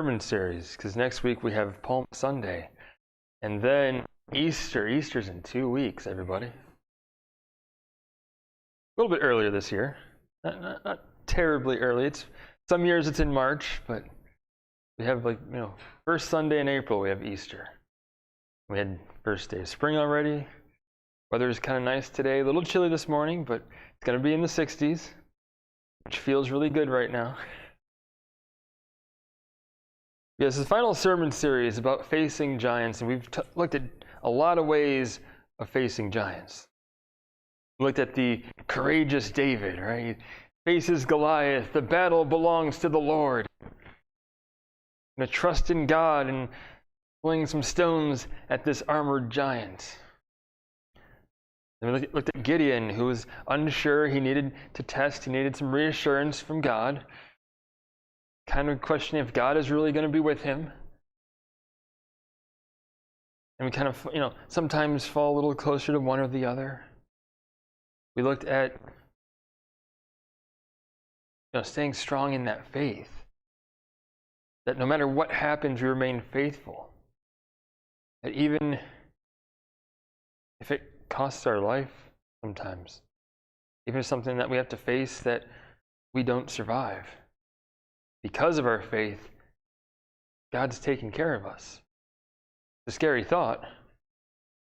sermon series, because next week we have Palm Sunday, and then Easter. Easter's in 2 weeks, everybody. A little bit earlier this year, not terribly early. It's some years it's in March, but we have first Sunday in April we have Easter. We had first day of spring already. Weather is kind of nice today. A little chilly this morning, but it's going to be in the 60s, which feels really good right now. Yes, the final sermon series about facing giants, and we've looked at a lot of ways of facing giants. We looked at the courageous David, right? He faces Goliath. The battle belongs to the Lord. And to trust in God and throwing some stones at this armored giant. And we looked at Gideon, who was unsure. He needed to test. He needed some reassurance from God. Kind of questioning if God is really going to be with him. And we kind of, sometimes fall a little closer to one or the other. We looked at, staying strong in that faith. That no matter what happens, we remain faithful. That even if it costs our life sometimes, even something that we have to face that we don't survive. Because of our faith, God's taken care of us. It's a scary thought,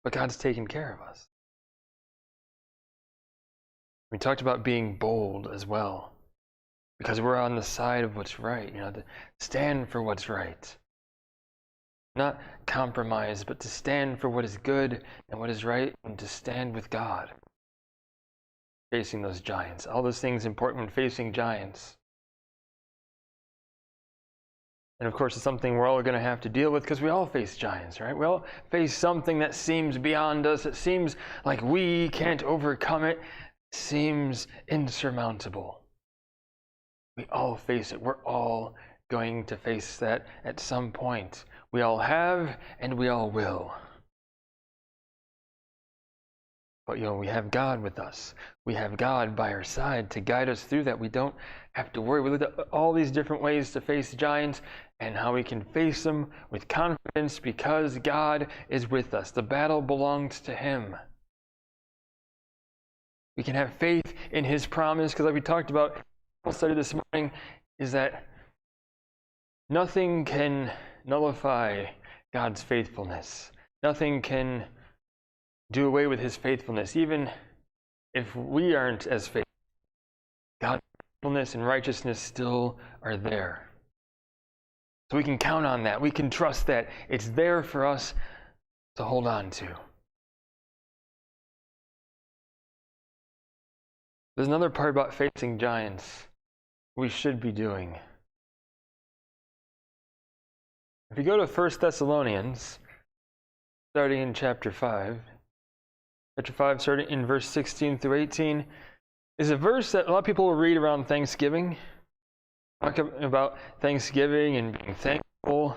but God's taken care of us. We talked about being bold as well, because we're on the side of what's right, to stand for what's right. Not compromise, but to stand for what is good and what is right, and to stand with God. Facing those giants. All those things important when facing giants. And of course, it's something we're all going to have to deal with because we all face giants, right? We all face something that seems beyond us. It seems like we can't overcome it. It seems insurmountable. We all face it. We're all going to face that at some point. We all have and we all will. But we have God with us. We have God by our side to guide us through that. We don't have to worry. We looked at all these different ways to face giants and how we can face them with confidence because God is with us. The battle belongs to Him. We can have faith in His promise because, like we talked about in the study this morning, is that nothing can nullify God's faithfulness. Nothing can do away with His faithfulness, even if we aren't as faithful. God's faithfulness and righteousness still are there. So we can count on that. We can trust that it's there for us to hold on to. There's another part about facing giants we should be doing. If you go to 1 Thessalonians, starting in chapter 5, starting in verse 16 through 18, is a verse that a lot of people will read around Thanksgiving. Talk about Thanksgiving and being thankful.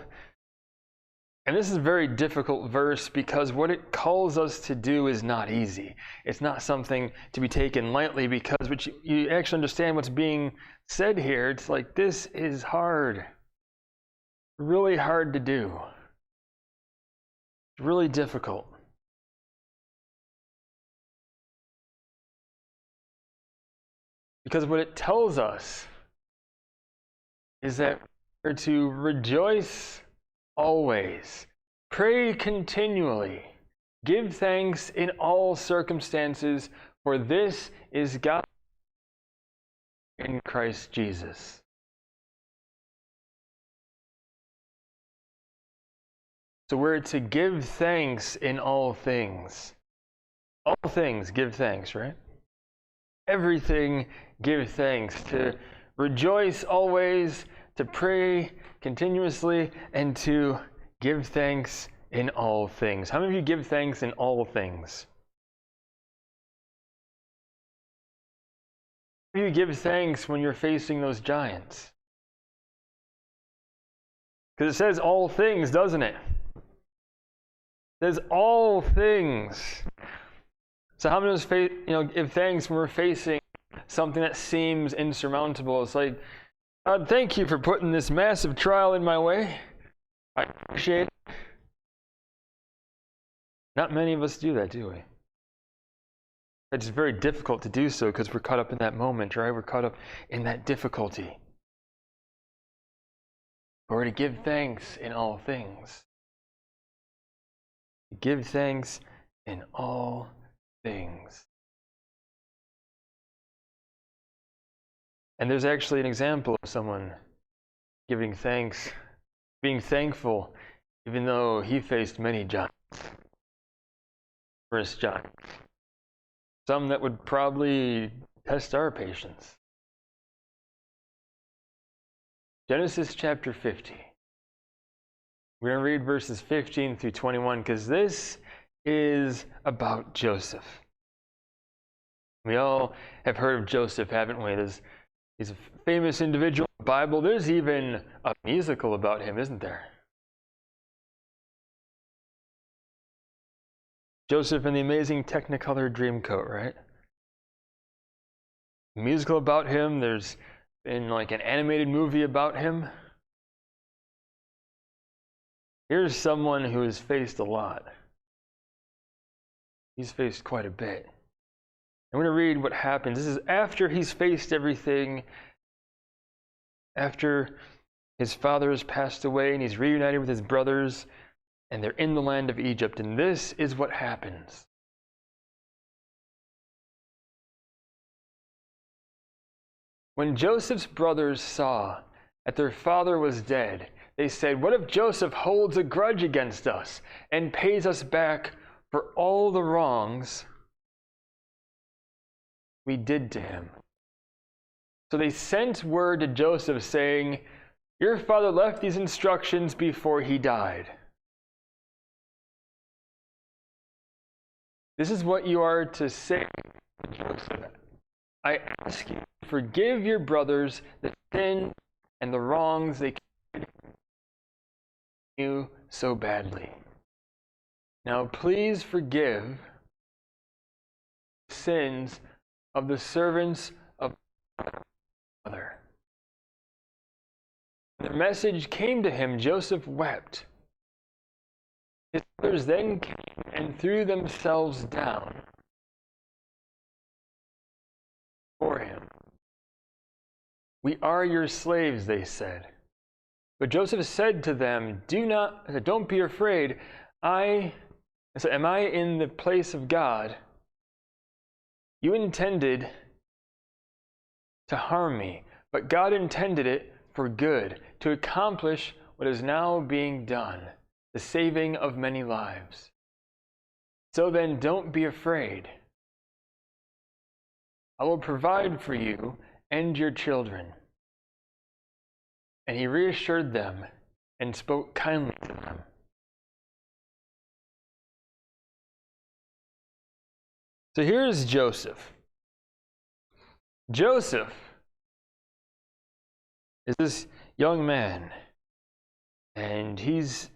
And this is a very difficult verse because what it calls us to do is not easy. It's not something to be taken lightly because you actually understand what's being said here. It's like, this is hard. Really hard to do. It's really difficult. Because what it tells us is that we're to rejoice always, pray continually, give thanks in all circumstances, for this is God in Christ Jesus. So we're to give thanks in all things. All things give thanks, right? Everything give thanks. To rejoice always, to pray continuously, and to give thanks in all things. How many of you give thanks in all things? How many of you give thanks when you're facing those giants? Because it says all things, doesn't it? It says all things. So how many of us give thanks when we're facing something that seems insurmountable? It's like God, thank you for putting this massive trial in my way. I appreciate it. Not many of us do that, do we? It's very difficult to do so because we're caught up in that moment, right? We're caught up in that difficulty. We're to give thanks in all things. Give thanks in all things. And there's actually an example of someone giving thanks, being thankful, even though he faced many giants. First giants. Some that would probably test our patience. Genesis chapter 50. We're going to read verses 15 through 21 because this is about Joseph. We all have heard of Joseph, haven't we? He's a famous individual in the Bible. There's even a musical about him, isn't there? Joseph and the Amazing Technicolor Dreamcoat, right? A musical about him. There's been like an animated movie about him. Here's someone who has faced a lot. He's faced quite a bit. I'm going to read what happens. This is after he's faced everything, after his father has passed away and he's reunited with his brothers, and they're in the land of Egypt. And this is what happens. When Joseph's brothers saw that their father was dead, they said, "What if Joseph holds a grudge against us and pays us back for all the wrongs we did to him?" So they sent word to Joseph saying, "Your father left these instructions before he died. This is what you are to say to Joseph. I ask you, forgive your brothers the sin and the wrongs they committed you so badly. Now please forgive the sins of the servants of my father." The message came to him. Joseph wept. His brothers then came and threw themselves down before him. "We are your slaves," they said. But Joseph said to them, "Don't be afraid. Am I in the place of God? You intended to harm me, but God intended it for good, to accomplish what is now being done, the saving of many lives. So then, don't be afraid. I will provide for you and your children." And he reassured them and spoke kindly to them. So here's Joseph. Joseph is this young man, and he's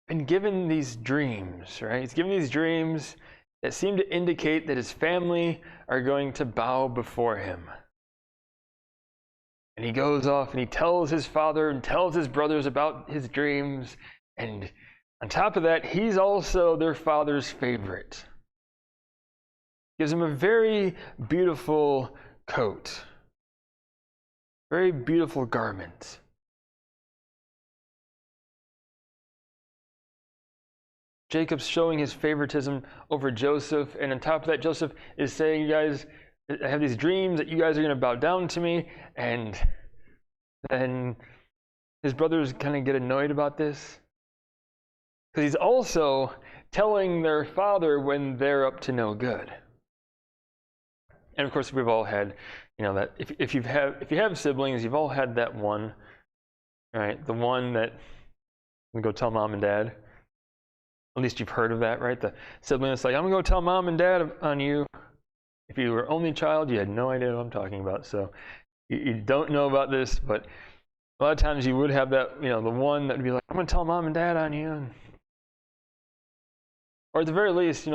been given these dreams, right? He's given these dreams that seem to indicate that his family are going to bow before him. And he goes off and he tells his father and tells his brothers about his dreams. And on top of that, he's also their father's favorite. Gives him a very beautiful coat, very beautiful garment. Jacob's showing his favoritism over Joseph, and on top of that, Joseph is saying, "You guys, I have these dreams that you guys are going to bow down to me," and then his brothers kind of get annoyed about this because he's also telling their father when they're up to no good. And of course, we've all had, that if you have siblings, you've all had that one, right? The one that we go tell mom and dad. At least you've heard of that, right? The sibling that's like, "I'm gonna go tell mom and dad on you." If you were only child, you had no idea what I'm talking about. So you don't know about this, but a lot of times you would have that, the one that would be like, "I'm going to tell mom and dad on you." Or at the very least,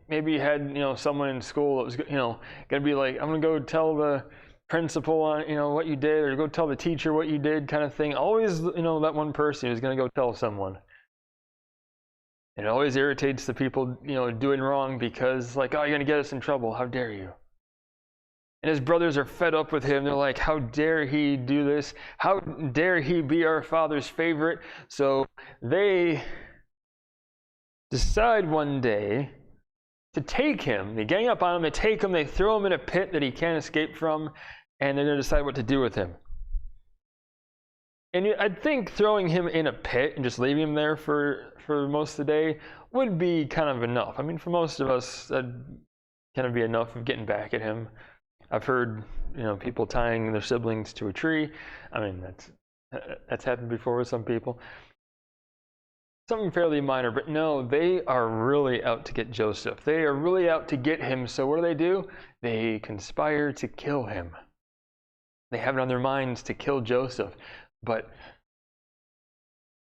maybe you had, someone in school that was, going to be like, "I'm going to go tell the principal on, what you did, or go tell the teacher what you did kind of thing. Always, that one person who's going to go tell someone. And it always irritates the people, doing wrong, because like, oh, you're going to get us in trouble. How dare you? And his brothers are fed up with him. They're like, how dare he do this? How dare he be our father's favorite? So they decide one day to take him. They gang up on him, they take him, they throw him in a pit that he can't escape from, and they're going to decide what to do with him. And I think throwing him in a pit and just leaving him there for most of the day would be kind of enough. I mean, for most of us, that'd kind of be enough of getting back at him. I've heard, people tying their siblings to a tree. I mean, that's happened before with some people. Something fairly minor, but no, they are really out to get Joseph. They are really out to get him. So what do? They conspire to kill him. They have it on their minds to kill Joseph. But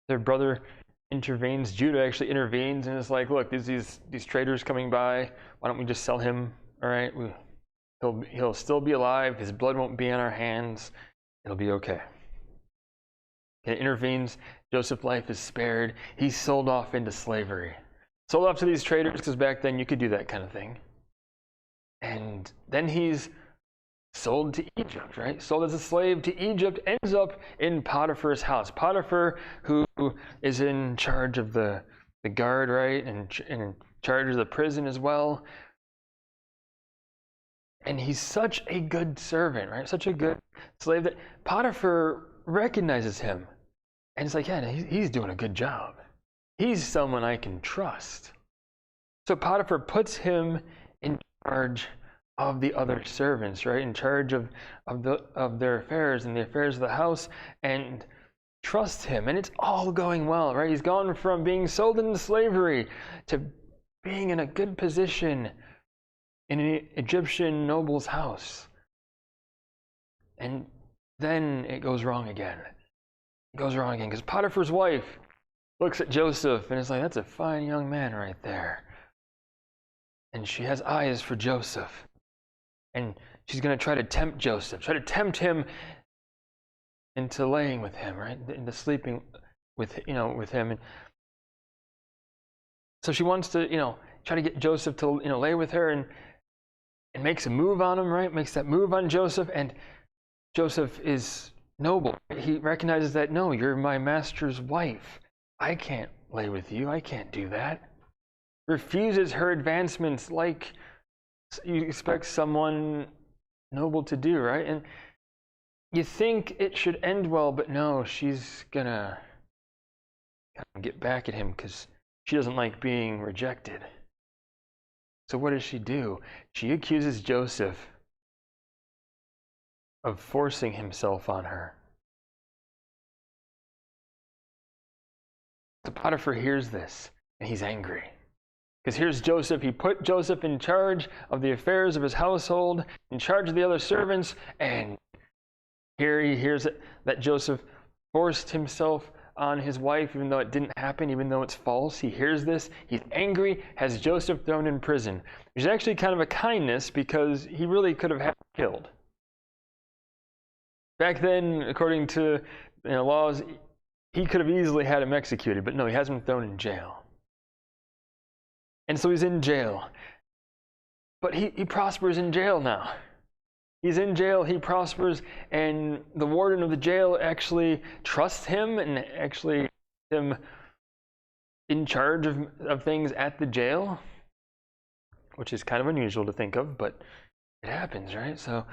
their brother intervenes. Judah actually intervenes and is like, look, these traders coming by. Why don't we just sell him? All right, he'll still be alive. His blood won't be on our hands. It'll be okay. It intervenes. Joseph's life is spared. He's sold off into slavery. Sold off to these traders, because back then you could do that kind of thing. And then he's sold to Egypt, right? Sold as a slave to Egypt, ends up in Potiphar's house. Potiphar, who is in charge of the guard, right? And in charge of the prison as well. And he's such a good servant, right? Such a good slave that Potiphar recognizes him. And it's like, yeah, he's doing a good job. He's someone I can trust. So Potiphar puts him in charge of the other servants, right? In charge of their affairs and the affairs of the house, and trusts him. And it's all going well, right? He's gone from being sold into slavery to being in a good position in an Egyptian noble's house. And then it goes wrong again. It goes wrong again because Potiphar's wife looks at Joseph and is like, that's a fine young man right there. And she has eyes for Joseph. And she's going to try to tempt Joseph, try to tempt him into laying with him, right? Into sleeping with him. And so she wants to, try to get Joseph to, lay with her, and makes a move on him, right? Makes that move on Joseph, and Joseph is noble. He recognizes that, no, you're my master's wife. I can't lay with you. I can't do that. Refuses her advancements like you expect someone noble to do, right? And you think it should end well, but no, she's gonna get back at him because she doesn't like being rejected. So what does she do? She accuses Joseph of forcing himself on her. So Potiphar hears this, and he's angry. Because here's Joseph. He put Joseph in charge of the affairs of his household, in charge of the other servants, and here he hears that Joseph forced himself on his wife, even though it didn't happen, even though it's false. He hears this. He's angry, has Joseph thrown in prison. Which is actually kind of a kindness, because he really could have had him killed. Back then, according to laws, he could have easily had him executed, but no, he has him thrown in jail. And so he's in jail. But he prospers in jail now. He's in jail, he prospers, and the warden of the jail actually trusts him and actually him in charge of things at the jail, which is kind of unusual to think of, but it happens, right? So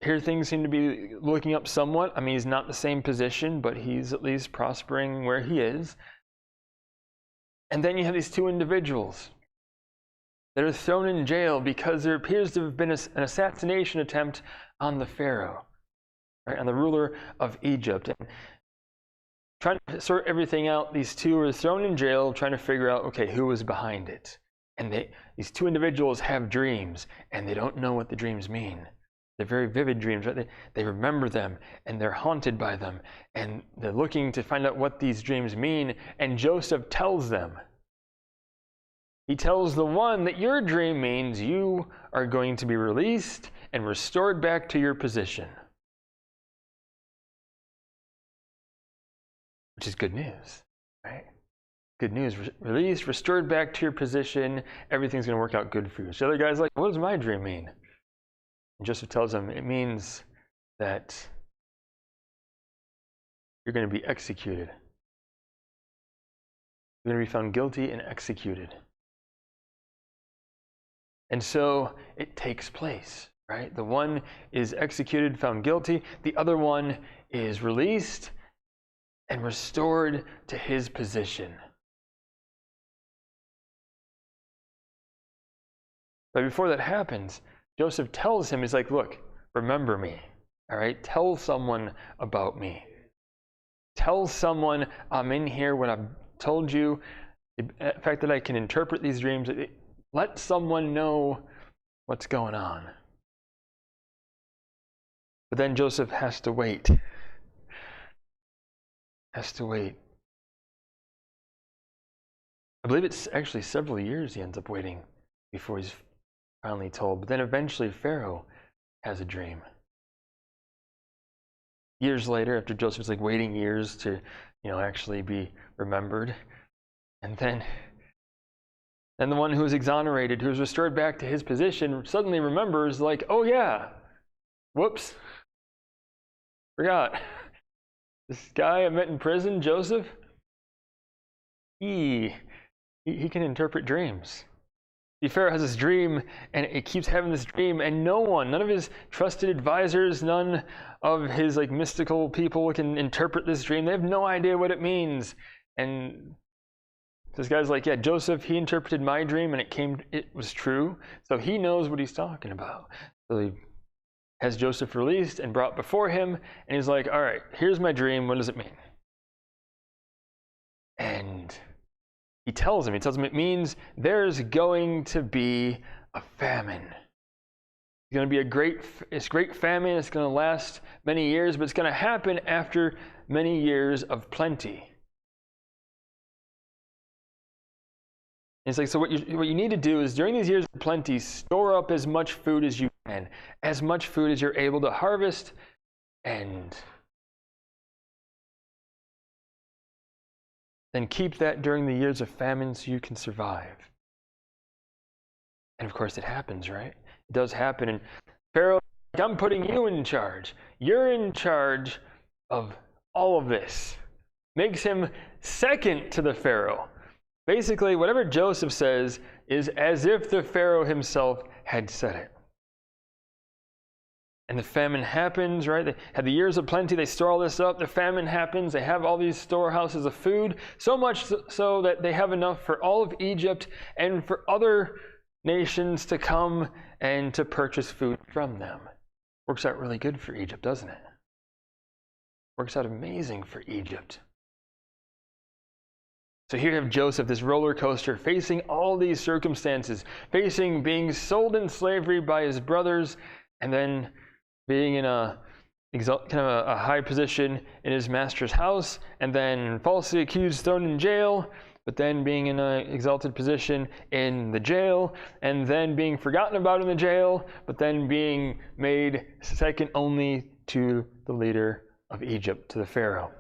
here things seem to be looking up somewhat. I mean, he's not the same position, but he's at least prospering where he is. And then you have these two individuals that are thrown in jail because there appears to have been an assassination attempt on the Pharaoh, right, on the ruler of Egypt. And trying to sort everything out, these two are thrown in jail trying to figure out, okay, who was behind it. And these two individuals have dreams, and they don't know what the dreams mean. They're very vivid dreams, right? They remember them, and they're haunted by them, and they're looking to find out what these dreams mean, and Joseph tells them. he tells the one that your dream means you are going to be released and restored back to your position. Which is good news, right? Good news, released, restored back to your position, everything's going to work out good for you. So the other guy's like, what does my dream mean? And Joseph tells him, it means that you're going to be executed. You're going to be found guilty and executed. And so it takes place, right? The one is executed, found guilty. The other one is released and restored to his position. But before that happens, Joseph tells him, he's like, look, remember me, all right? Tell someone about me. Tell someone I'm in here when I've told you. The fact that I can interpret these dreams, let someone know what's going on. But then Joseph has to wait. Has to wait. I believe it's actually several years he ends up waiting before he's finally told. But then eventually Pharaoh has a dream. Years later, after Joseph's like waiting years to, actually be remembered. And then the one who was exonerated, who was restored back to his position, suddenly remembers, like, oh yeah, whoops, forgot. This guy I met in prison, Joseph, he can interpret dreams. The Pharaoh has this dream, and it keeps having this dream, and none of his trusted advisors, none of his mystical people can interpret this dream. They have no idea what it means. And this guy's like, yeah, Joseph, he interpreted my dream, and it was true. So he knows what he's talking about. So he has Joseph released and brought before him, and he's like, all right, here's my dream. What does it mean? And he tells him it means there's going to be a famine. It's going to be a great famine. It's going to last many years, but it's going to happen after many years of plenty. And it's like, so what you need to do is during these years of plenty, store up as much food as you can, as much food as you're able to harvest, and then keep that during the years of famine so you can survive. And of course it happens, right? It does happen. And Pharaoh, I'm putting you in charge. You're in charge of all of this. Makes him second to the Pharaoh. Basically, whatever Joseph says is as if the Pharaoh himself had said it. And the famine happens, right? They had the years of plenty. They store all this up. The famine happens. They have all these storehouses of food, so much so that they have enough for all of Egypt and for other nations to come and to purchase food from them. Works out really good for Egypt, doesn't it? Works out amazing for Egypt. So here you have Joseph, this roller coaster, facing all these circumstances, facing being sold in slavery by his brothers, and then being in a high position in his master's house, and then falsely accused, thrown in jail, but then being in an exalted position in the jail, and then being forgotten about in the jail, but then being made second only to the leader of Egypt, to the Pharaoh.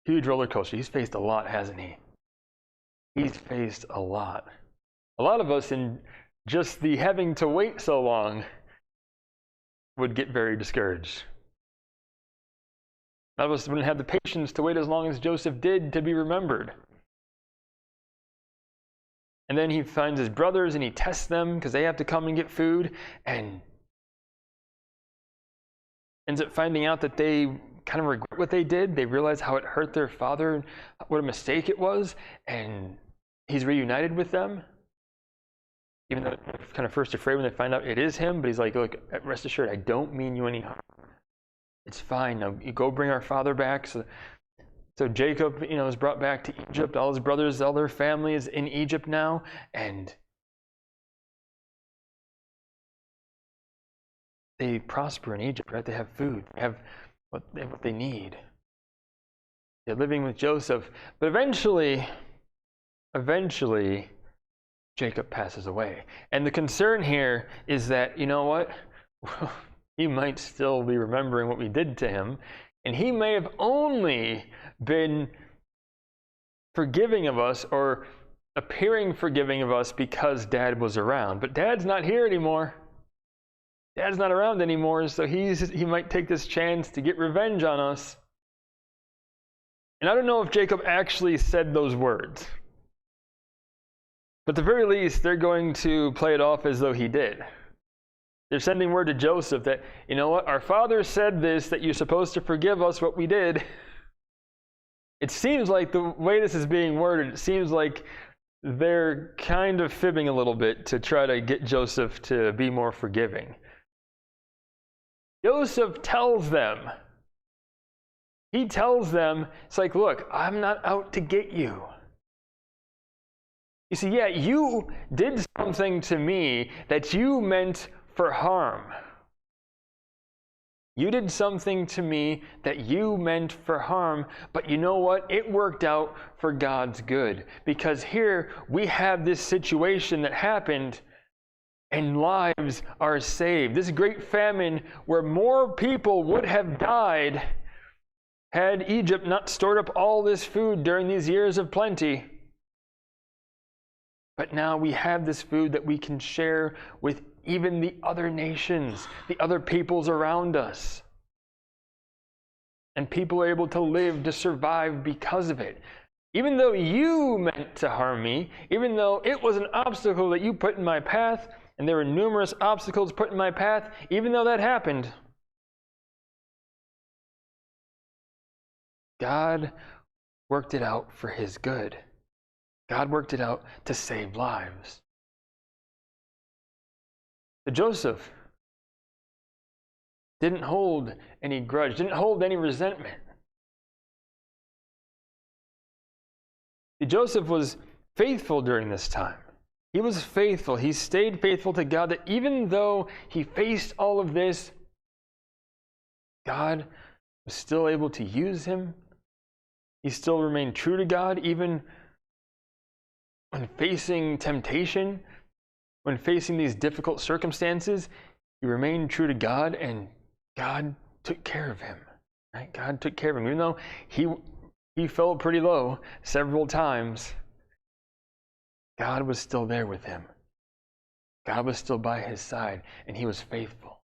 Huge roller coaster. He's faced a lot, hasn't he? He's faced a lot. A lot of us, in just the having to wait so long, would get very discouraged. A lot of us wouldn't have the patience to wait as long as Joseph did to be remembered. And then he finds his brothers and he tests them because they have to come and get food, and ends up finding out that they kind of regret what they did. They realize how it hurt their father, what a mistake it was, and he's reunited with them. Even though they're kind of first afraid when they find out it is him, but he's like, look, rest assured, I don't mean you any harm. It's fine. Now you go bring our father back. So Jacob, is brought back to Egypt. All his brothers, all their family is in Egypt now, and they prosper in Egypt, right? They have food. They have what they need. They're living with Joseph. But eventually, eventually Jacob passes away. And the concern here is that, you know what? He might still be remembering what we did to him, and he may have only been forgiving of us or appearing forgiving of us because Dad was around. But Dad's not here anymore. Dad's not around anymore, so he might take this chance to get revenge on us. And I don't know if Jacob actually said those words. But at the very least, they're going to play it off as though he did. They're sending word to Joseph that, you know what, our father said this, that you're supposed to forgive us what we did. It seems like the way this is being worded, it seems like they're kind of fibbing a little bit to try to get Joseph to be more forgiving. Joseph tells them, it's like, look, I'm not out to get you. You see, yeah, you did something to me that you meant for harm. You did something to me that you meant for harm, but you know what? It worked out for God's good. Because here we have this situation that happened and lives are saved. This great famine where more people would have died had Egypt not stored up all this food during these years of plenty. But now we have this food that we can share with even the other nations, the other peoples around us. And people are able to live, to survive because of it. Even though you meant to harm me, even though it was an obstacle that you put in my path, and there were numerous obstacles put in my path, even though that happened, God worked it out for his good. God worked it out to save lives. But Joseph didn't hold any grudge, didn't hold any resentment. Joseph was faithful during this time. He was faithful. He stayed faithful to God, that even though he faced all of this, God was still able to use him. He still remained true to God, even when facing temptation, when facing these difficult circumstances. He remained true to God, and God took care of him. Right? God took care of him. Even though he fell pretty low several times, God was still there with him. God was still by his side, and he was faithful.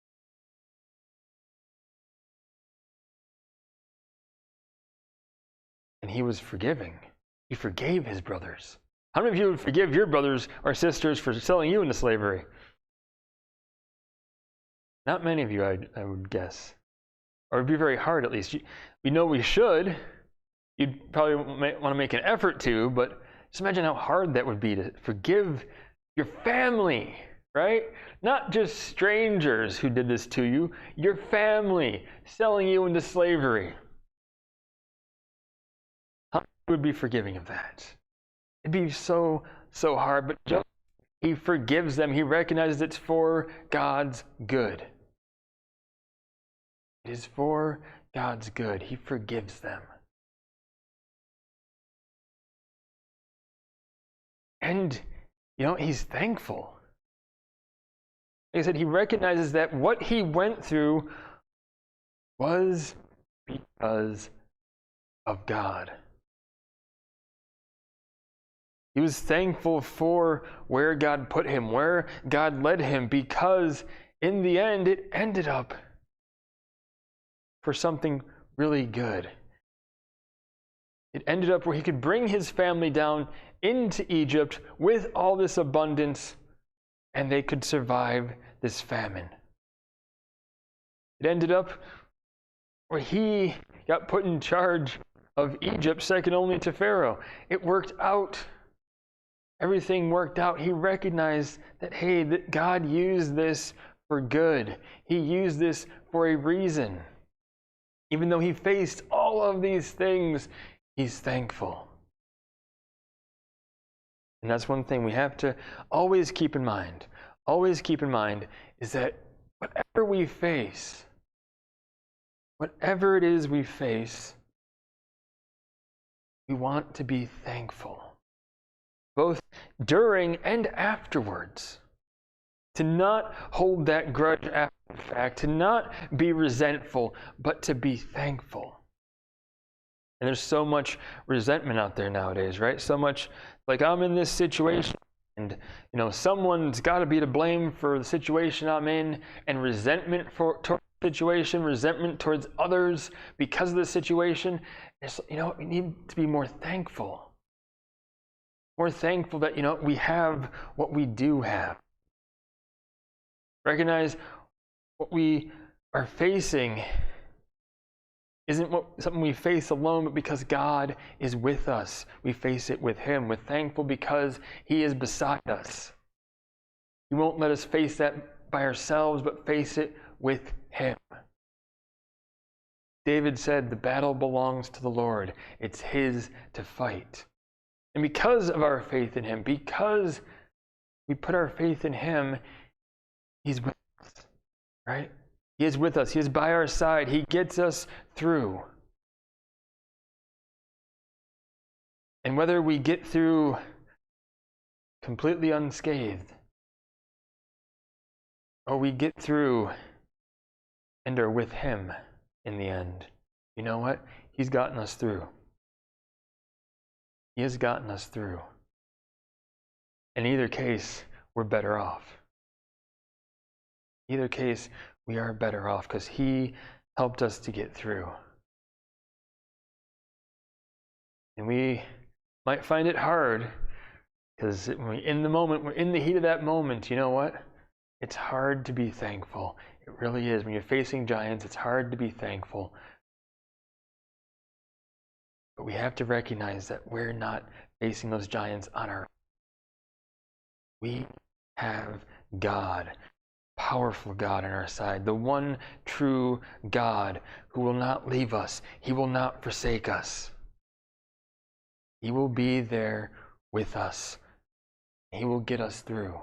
And he was forgiving. He forgave his brothers. How many of you would forgive your brothers or sisters for selling you into slavery? Not many of you, I would guess. Or it'd be very hard, at least. We know we should. You'd probably want to make an effort to, but just imagine how hard that would be to forgive your family, right? Not just strangers who did this to you, your family selling you into slavery. How many would be forgiving of that? It'd be so hard, but Joseph, he forgives them. He recognizes it's for God's good. It is for God's good. He forgives them. And, he's thankful. Like I said, he recognizes that what he went through was because of God. He was thankful for where God put him, where God led him, because in the end, it ended up for something really good. It ended up where he could bring his family down into Egypt with all this abundance, and they could survive this famine. It ended up where he got put in charge of Egypt, second only to Pharaoh. It worked out. Everything worked out. He recognized that, hey, that God used this for good. He used this for a reason. Even though he faced all of these things, he's thankful. And that's one thing we have to always keep in mind. Always keep in mind is that whatever we face, whatever it is we face, we want to be thankful. both during and afterwards. To not hold that grudge after the fact, to not be resentful, but to be thankful. And there's so much resentment out there nowadays, right? So much like, I'm in this situation, and someone's got to be to blame for the situation I'm in, and resentment towards the situation, resentment towards others because of the situation. It's, we need to be more thankful. More thankful that, we have what we do have. Recognize what we are facing isn't something we face alone, but because God is with us, we face it with Him. We're thankful because He is beside us. He won't let us face that by ourselves, but face it with Him. David said, the battle belongs to the Lord. It's His to fight. And because of our faith in Him, because we put our faith in Him, He's with us, right? He is with us. He is by our side. He gets us through. And whether we get through completely unscathed, or we get through and are with Him in the end, you know what? He's gotten us through. He has gotten us through. In either case, we're better off. In either case, we are better off because He helped us to get through. And we might find it hard because when we're in the moment, we're in the heat of that moment, you know what? It's hard to be thankful. It really is. When you're facing giants, it's hard to be thankful. But we have to recognize that we're not facing those giants on our own. We have God. Powerful God on our side, the one true God who will not leave us. He will not forsake us. He will be there with us. He will get us through.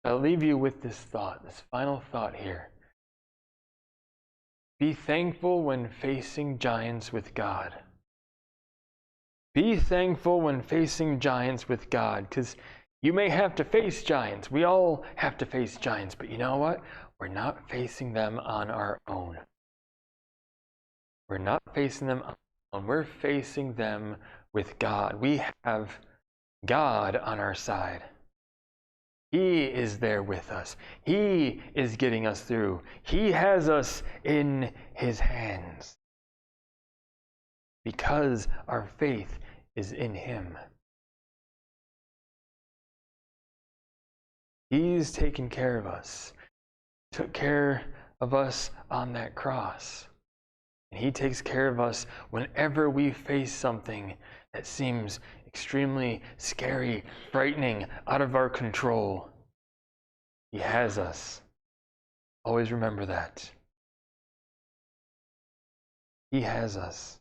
I'll leave you with this thought, this final thought here. Be thankful when facing giants with God. Be thankful when facing giants with God, because you may have to face giants. We all have to face giants, but you know what? We're not facing them on our own. We're not facing them on our own. We're facing them with God. We have God on our side. He is there with us. He is getting us through. He has us in His hands because our faith is in Him. He's taken care of us. He took care of us on that cross. And He takes care of us whenever we face something that seems extremely scary, frightening, out of our control. He has us. Always remember that. He has us.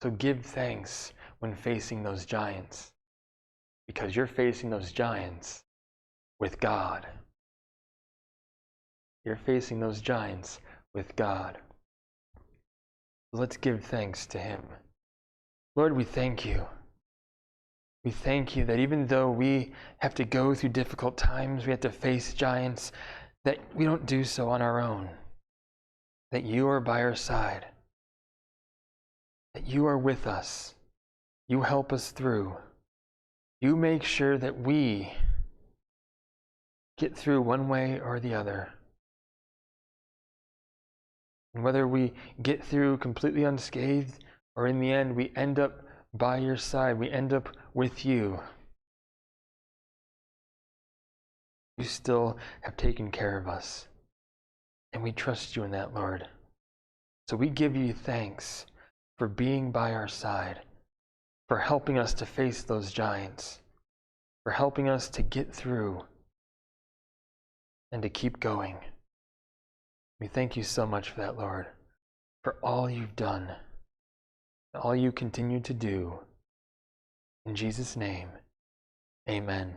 So give thanks when facing those giants, because you're facing those giants with God. You're facing those giants with God. Let's give thanks to Him. Lord, we thank You. We thank You that even though we have to go through difficult times, we have to face giants, that we don't do so on our own. That You are by our side. That You are with us. You help us through. You make sure that we get through one way or the other. And whether we get through completely unscathed, or in the end we end up by Your side, we end up with You. You still have taken care of us. And we trust You in that, Lord. So we give You thanks for being by our side, for helping us to face those giants, for helping us to get through and to keep going. We thank You so much for that, Lord, for all You've done, all You continue to do. In Jesus' name, amen.